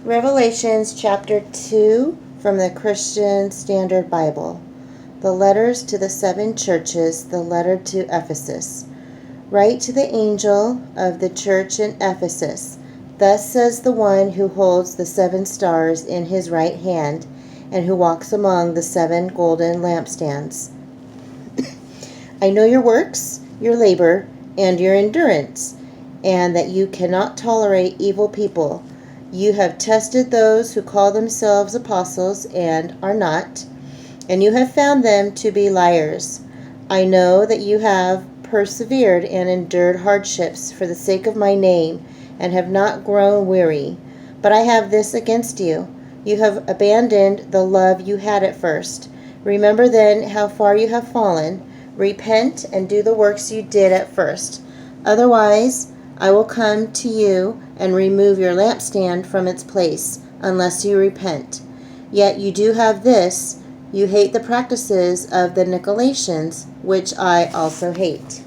Revelations chapter 2 from the Christian Standard Bible. The letters to the seven churches, the letter to Ephesus. Write to the angel of the church in Ephesus. Thus says the one who holds the seven stars in his right hand and who walks among the seven golden lampstands. I know your works, your labor, and your endurance, and that you cannot tolerate evil people. You have tested those who call themselves apostles and are not, and you have found them to be liars. I know that you have persevered and endured hardships for the sake of my name, and have not grown weary. But I have this against you. You have abandoned the love you had at first. Remember then how far you have fallen. Repent and do the works you did at first. Otherwise, I will come to you and remove your lampstand from its place, unless you repent. Yet you do have this: you hate the practices of the Nicolaitans, which I also hate.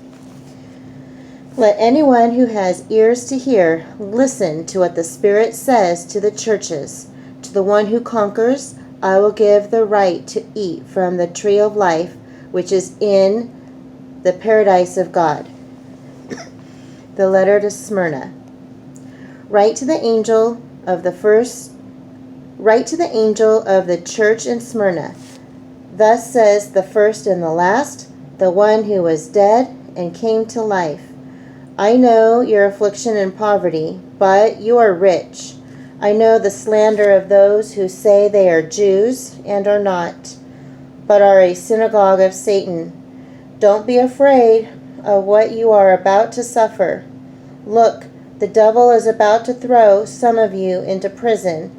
Let anyone who has ears to hear listen to what the Spirit says to the churches. To the one who conquers, I will give the right to eat from the tree of life, which is in the paradise of God. The letter to Smyrna. Write to the angel of the church in Smyrna. Thus says the first and the last, the one who was dead and came to life. I know your affliction and poverty, but you are rich. I know the slander of those who say they are Jews and are not, but are a synagogue of Satan. Don't be afraid of what you are about to suffer. Look, the devil is about to throw some of you into prison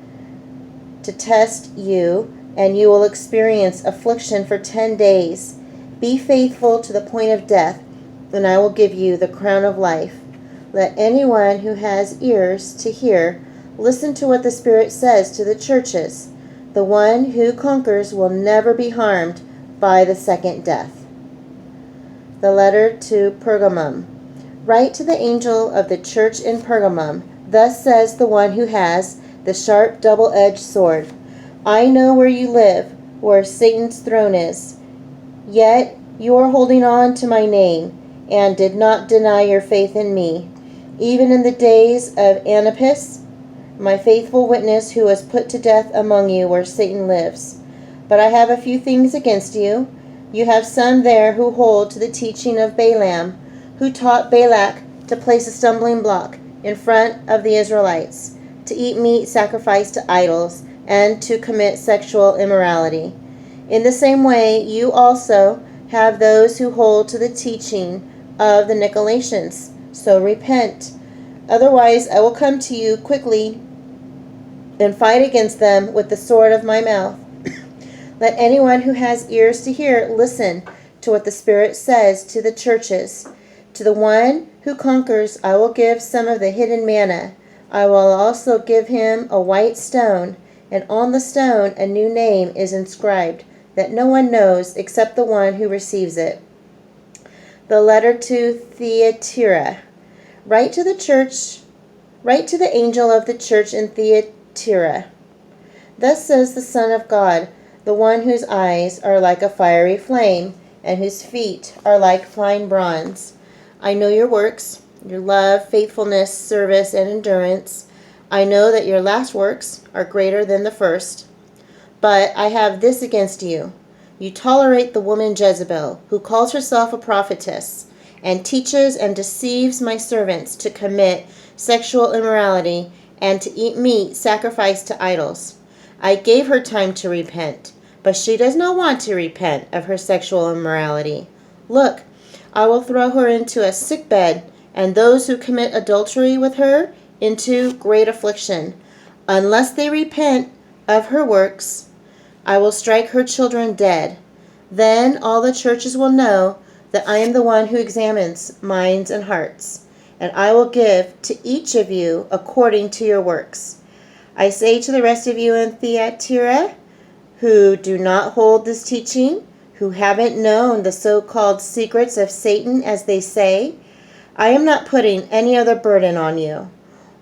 to test you, and you will experience affliction for 10 days. Be faithful to the point of death, and I will give you the crown of life. Let anyone who has ears to hear listen to what the Spirit says to the churches. The one who conquers will never be harmed by the second death. The letter to Pergamum. Write to the angel of the church in Pergamum. Thus says the one who has the sharp double-edged sword. I know where you live, where Satan's throne is. Yet you are holding on to my name, and did not deny your faith in me, even in the days of Antipas, my faithful witness, who was put to death among you where Satan lives. But I have a few things against you. You have some there who hold to the teaching of Balaam, who taught Balak to place a stumbling block in front of the Israelites, to eat meat sacrificed to idols, and to commit sexual immorality. In the same way, you also have those who hold to the teaching of the Nicolaitans. So repent. Otherwise, I will come to you quickly and fight against them with the sword of my mouth. Let anyone who has ears to hear listen to what the Spirit says to the churches. To the one who conquers, I will give some of the hidden manna. I will also give him a white stone, and on the stone a new name is inscribed that no one knows except the one who receives it. The letter to Thyatira. Write to the angel of the church in Thyatira. Thus says the Son of God, the one whose eyes are like a fiery flame, and whose feet are like fine bronze. I know your works, your love, faithfulness, service, and endurance. I know that your last works are greater than the first. But I have this against you. You tolerate the woman Jezebel, who calls herself a prophetess, and teaches and deceives my servants to commit sexual immorality and to eat meat sacrificed to idols. I gave her time to repent, but she does not want to repent of her sexual immorality. Look, I will throw her into a sickbed, and those who commit adultery with her into great affliction. Unless they repent of her works, I will strike her children dead. Then all the churches will know that I am the one who examines minds and hearts, and I will give to each of you according to your works. I say to the rest of you in Thyatira, who do not hold this teaching, who haven't known the so-called secrets of Satan as they say, I am not putting any other burden on you.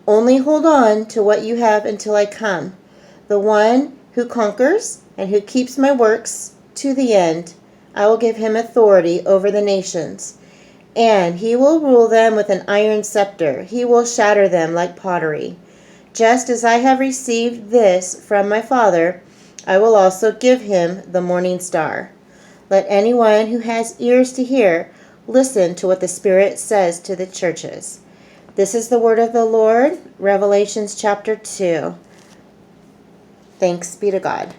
Only hold on to what you have until I come. The one who conquers and who keeps my works to the end, I will give him authority over the nations, and he will rule them with an iron scepter. He will shatter them like pottery. Just as I have received this from my Father, I will also give him the morning star. Let anyone who has ears to hear listen to what the Spirit says to the churches. This is the word of the Lord, Revelations chapter 2. Thanks be to God.